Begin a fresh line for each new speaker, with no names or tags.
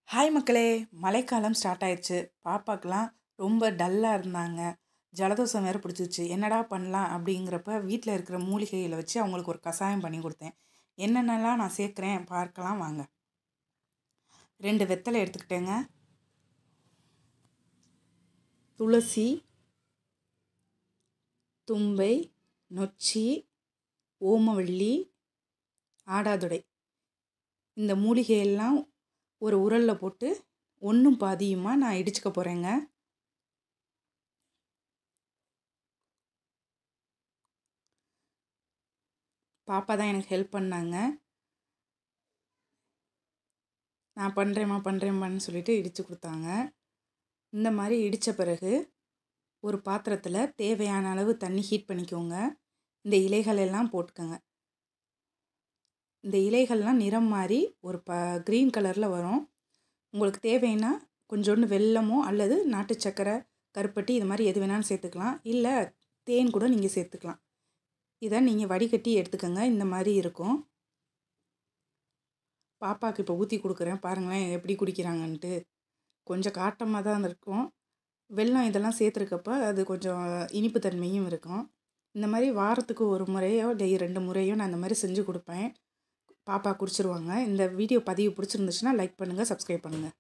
Hi மக்களே, மழைக்காலம் start ஆயிடுச்சு. பாப்பாக்கெலாம் ரொம்ப டல்லாக இருந்தாங்க. ஜலதோஷம் வேறு பிடிச்சிச்சு. என்னடா பண்ணலாம் அப்படிங்கிறப்ப வீட்டில் இருக்கிற மூலிகைகளை வச்சு அவங்களுக்கு ஒரு கஷாயம் பண்ணி கொடுத்தேன். என்னென்னலாம் நான் சேர்க்குறேன் பார்க்கலாம் வாங்க. 2 வெத்தலை எடுத்துக்கிட்டேங்க. துளசி, தும்பை, நொச்சி, ஓமவள்ளி, ஆடாதொடை, இந்த மூலிகையெல்லாம் ஒரு உரலில் போட்டு ஒன்றும் பாதியுமா நான் இடிச்சுக்க போகிறேங்க. பாப்பா தான் எனக்கு ஹெல்ப் பண்ணாங்க. நான் பண்ணுறேம்மான்னு சொல்லிட்டு இடித்து கொடுத்தாங்க. இந்த மாதிரி இடித்த பிறகு ஒரு பாத்திரத்தில் தேவையான அளவு தண்ணி ஹீட் பண்ணிக்கோங்க. இந்த இலைகள் எல்லாம் போட்டுக்கோங்க. இந்த இலைகள்லாம் நிறம் மாறி ஒரு க்ரீன் கலரில் வரும். உங்களுக்கு தேவைன்னா கொஞ்சோண்டு வெல்லமோ அல்லது நாட்டு சக்கரை, கருப்பட்டி இது மாதிரி எது வேணாலும் சேர்த்துக்கலாம். இல்லை தேன் கூட நீங்கள் சேர்த்துக்கலாம். இதை நீங்கள் வடிகட்டி எடுத்துக்கோங்க. இந்த மாதிரி இருக்கும். பாப்பாவுக்கு இப்போ ஊற்றி கொடுக்குறேன். பாருங்களேன் எப்படி குடிக்கிறாங்கன்ட்டு. கொஞ்சம் காட்டமாக தான் இருக்கும். வெல்லம் இதெல்லாம் சேர்த்துருக்கப்ப அது கொஞ்சம் இனிப்பு தன்மையும் இருக்கும். இந்த மாதிரி வாரத்துக்கு ஒரு முறையோ இல்லை 2 முறையோ நான் இந்த மாதிரி செஞ்சு கொடுப்பேன். பாப்பா குடிச்சிருவாங்க. இந்த வீடியோ பதிவு பிடிச்சிருந்துச்சுன்னா லைக் பண்ணுங்கள், சப்ஸ்கிரைப் பண்ணுங்கள்.